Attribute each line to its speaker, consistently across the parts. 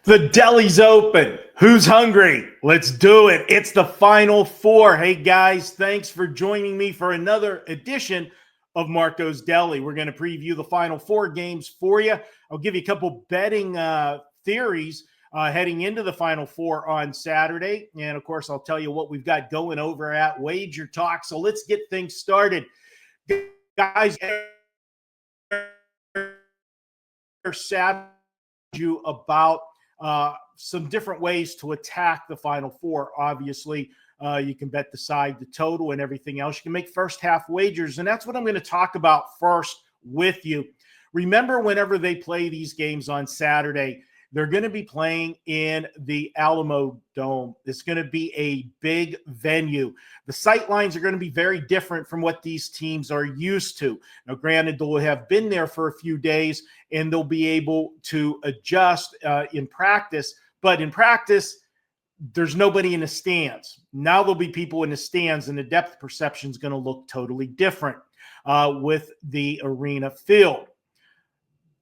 Speaker 1: The Deli's open. Who's hungry? Let's do it. It's the Final Four. Hey, guys, thanks for joining me for another edition of Marco's Deli. We're going to preview the Final Four games for you. I'll give you a couple betting theories heading into the Final Four on Saturday. And, of course, I'll tell you what we've got going over at WagerTalk. So let's get things started. Guys, sad you about some different ways to attack the Final Four. Obviously, you can bet the side, the total, and everything else. You can make first half wagers, and that's what I'm going to talk about first with you. Remember, whenever they play these games on Saturday, they're going to be playing in the Alamo Dome. It's going to be a big venue. The sight lines are going to be very different from what these teams are used to. Now, granted, they'll have been there for a few days, and they'll be able to adjust in practice. But in practice, there's nobody in the stands. Now there'll be people in the stands, and the depth perception is going to look totally different with the arena filled.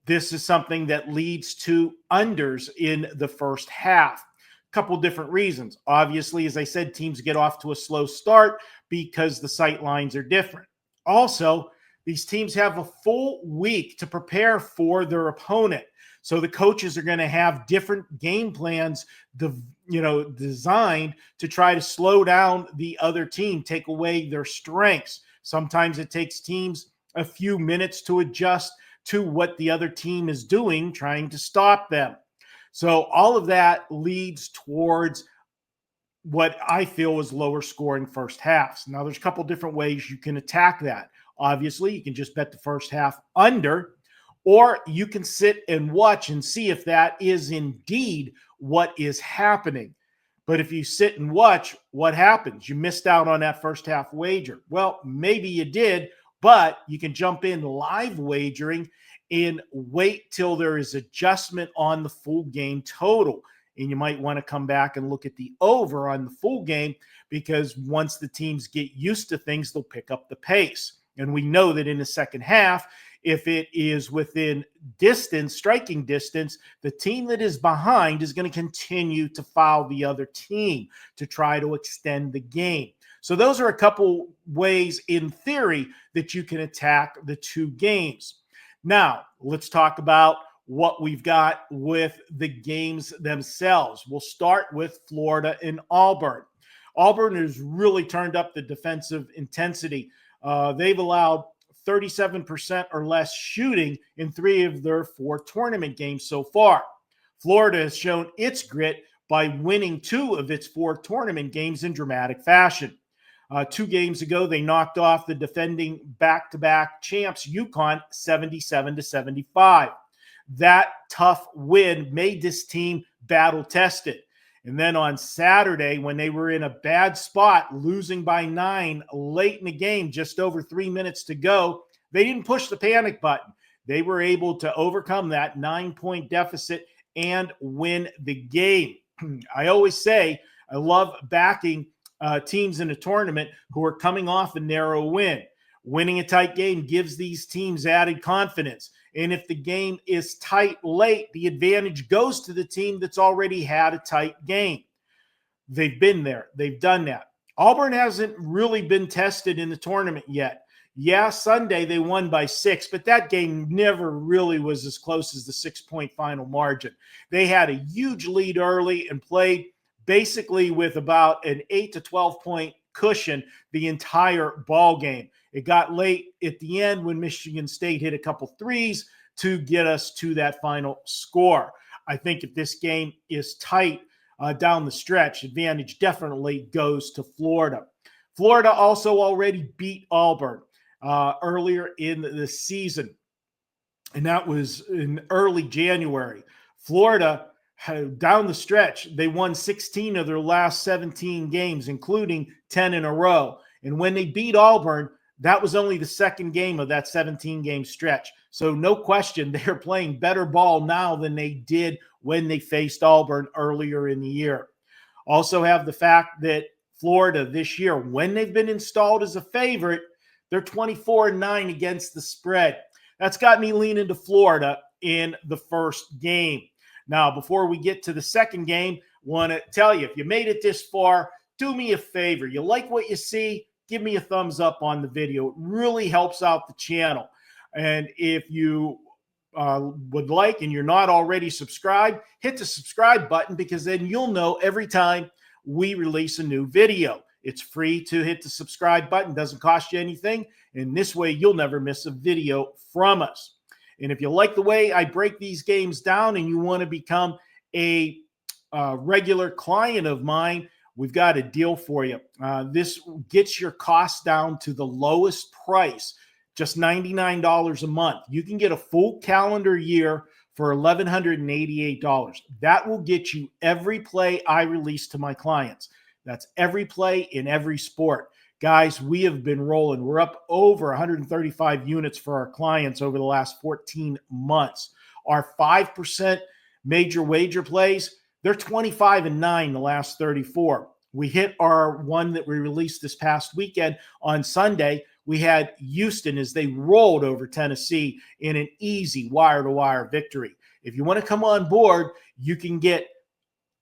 Speaker 1: This is something that leads to unders in the first half. A couple different reasons. Obviously, as I said, teams get off to a slow start because the sight lines are different. Also, these teams have a full week to prepare for their opponent. So the coaches are going to have different game plans, designed to try to slow down the other team, take away their strengths. Sometimes it takes teams a few minutes to adjust to what the other team is doing, trying to stop them. So all of that leads towards what I feel is lower scoring first halves. Now, there's a couple different ways you can attack that. Obviously, you can just bet the first half under, or you can sit and watch and see if that is indeed what is happening. But if you sit and watch, what happens? You missed out on that first half wager. Well, maybe you did, but you can jump in live wagering and wait till there is adjustment on the full game total. And you might want to come back and look at the over on the full game, because once the teams get used to things, they'll pick up the pace. And we know that in the second half, if it is within distance, striking distance, the team that is behind is going to continue to foul the other team to try to extend the game. So those are a couple ways in theory that you can attack the two games. Now, let's talk about what we've got with the games themselves. We'll start with Florida and Auburn. Auburn has really turned up the defensive intensity. They've allowed 37% or less shooting in 3 of their 4 tournament games so far. Florida has shown its grit by winning 2 of its 4 tournament games in dramatic fashion. 2 games ago, they knocked off the defending back-to-back champs UConn 77-75. That tough win made this team battle-tested. And then on Saturday, when they were in a bad spot, losing by 9 late in the game, just over 3 minutes to go, they didn't push the panic button. They were able to overcome that 9-point deficit and win the game. I always say I love backing teams in a tournament who are coming off a narrow win. Winning a tight game gives these teams added confidence. And if the game is tight late, the advantage goes to the team that's already had a tight game. They've been there. They've done that. Auburn hasn't really been tested in the tournament yet. Yeah, Sunday they won by 6, but that game never really was as close as the 6-point final margin. They had a huge lead early and played basically with about an 8 to 12-point cushion the entire ball game. It got late at the end when Michigan State hit a couple threes to get us to that final score. I think if this game is tight down the stretch, advantage definitely goes to Florida. Florida also already beat Auburn earlier in the season, and that was in early January. Florida, down the stretch, they won 16 of their last 17 games, including 10 in a row. And when they beat Auburn, that was only the second game of that 17-game stretch. So no question, they're playing better ball now than they did when they faced Auburn earlier in the year. Also have the fact that Florida this year, when they've been installed as a favorite, they're 24-9 against the spread. That's got me leaning to Florida in the first game. Now, before we get to the second game, want to tell you, if you made it this far, do me a favor. You like what you see? Give me a thumbs up on the video. It really helps out the channel. And if you would like and you're not already subscribed, hit the subscribe button, because then you'll know every time we release a new video. It's free to hit the subscribe button. Doesn't cost you anything. And this way, you'll never miss a video from us. And if you like the way I break these games down and you want to become a regular client of mine, we've got a deal for you. This gets your costs down to the lowest price, just $99 a month. You can get a full calendar year for $1,188. That will get you every play I release to my clients. That's every play in every sport. Guys, we have been rolling. We're up over 135 units for our clients over the last 14 months. Our 5% major wager plays, they're 25-9 the last 34. We hit our one that we released this past weekend on Sunday. We had Houston as they rolled over Tennessee in an easy wire-to-wire victory. If you want to come on board, you can get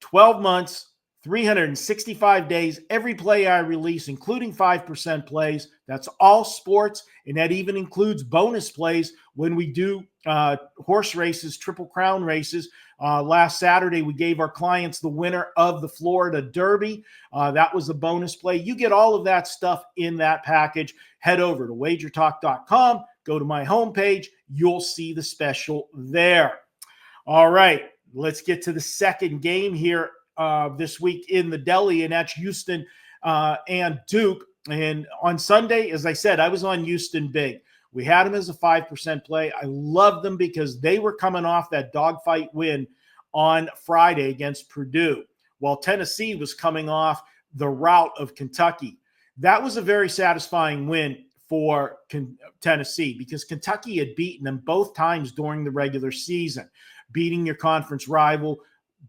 Speaker 1: 12 months, 365 days, every play I release, including 5% plays. That's all sports, and that even includes bonus plays when we do horse races, Triple Crown races. Last Saturday, we gave our clients the winner of the Florida Derby. That was a bonus play. You get all of that stuff in that package. Head over to WagerTalk.com. Go to my homepage. You'll see the special there. All right, let's get to the second game here this week in the Deli, and that's Houston and Duke. And on Sunday, as I said, I was on Houston big. We had them as a 5% play. I loved them because they were coming off that dogfight win on Friday against Purdue, while Tennessee was coming off the rout of Kentucky. That was a very satisfying win for Tennessee because Kentucky had beaten them both times during the regular season, beating your conference rival,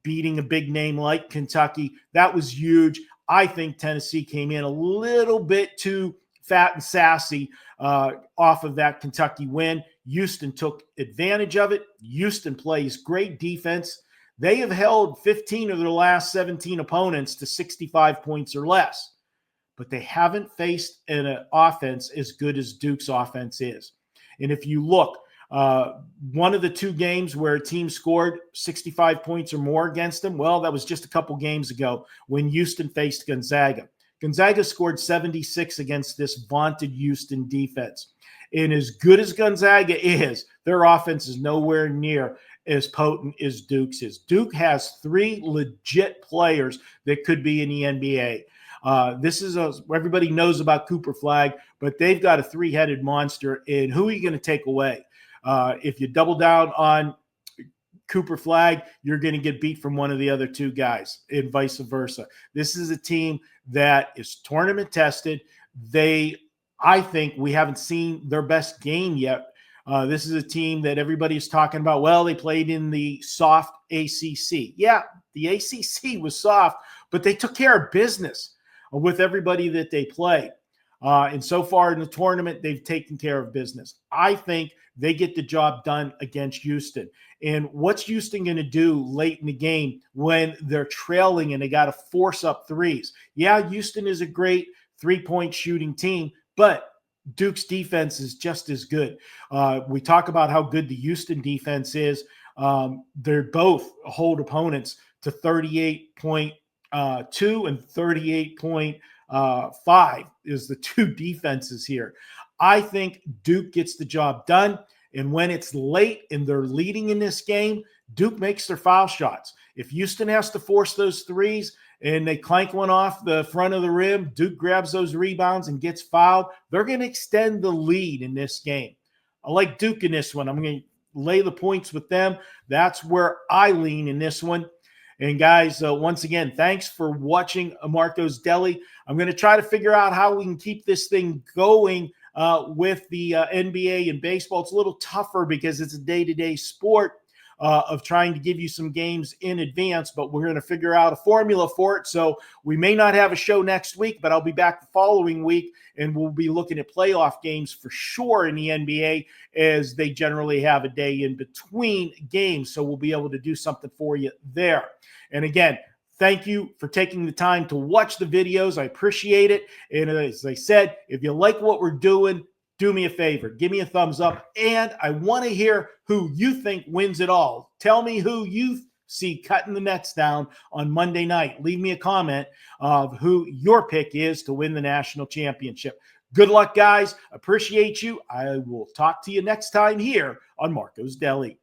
Speaker 1: beating a big name like Kentucky. That was huge. I think Tennessee came in a little bit too fat and sassy off of that Kentucky win. Houston took advantage of it. Houston plays great defense. They have held 15 of their last 17 opponents to 65 points or less, but they haven't faced an offense as good as Duke's offense is. And if you look, one of the two games where a team scored 65 points or more against them, well, that was just a couple games ago when Houston faced Gonzaga. Gonzaga scored 76 against this vaunted Houston defense. And as good as Gonzaga is, their offense is nowhere near as potent as Duke's is. Duke has three legit players that could be in the NBA. This is everybody knows about Cooper Flag, but they've got a three-headed monster. And who are you going to take away? If you double down on Cooper Flag, you're going to get beat from one of the other two guys, and vice versa. This is a team that is tournament tested. I think we haven't seen their best game yet. This is a team that everybody's talking about. Well, they played in the soft ACC. Yeah, the ACC was soft, but they took care of business with everybody that they played. And so far in the tournament, they've taken care of business. I think they get the job done against Houston. And what's Houston going to do late in the game when they're trailing and they got to force up threes? Yeah, Houston is a great three-point shooting team, but Duke's defense is just as good. We talk about how good the Houston defense is. They're both hold opponents to 38.2 and 38.5 is the two defenses here. I think Duke gets the job done. And when it's late and they're leading in this game, Duke makes their foul shots. If Houston has to force those threes and they clank one off the front of the rim, Duke grabs those rebounds and gets fouled, they're going to extend the lead in this game. I like Duke in this one. I'm going to lay the points with them. That's where I lean in this one. And guys, once again, thanks for watching Marco's Deli. I'm going to try to figure out how we can keep this thing going with the NBA and baseball. It's a little tougher because it's a day-to-day sport. of trying to give you some games in advance, but we're going to figure out a formula for it. So we may not have a show next week, but I'll be back the following week, and we'll be looking at playoff games for sure in the NBA, as they generally have a day in between games. So we'll be able to do something for you there. And again, thank you for taking the time to watch the videos. I appreciate it. And as I said, if you like what we're doing, do me a favor, give me a thumbs up. And I want to hear who you think wins it all. Tell me who you see cutting the nets down on Monday night. Leave me a comment of who your pick is to win the national championship. Good luck, guys. Appreciate you. I will talk to you next time here on Marco's Deli.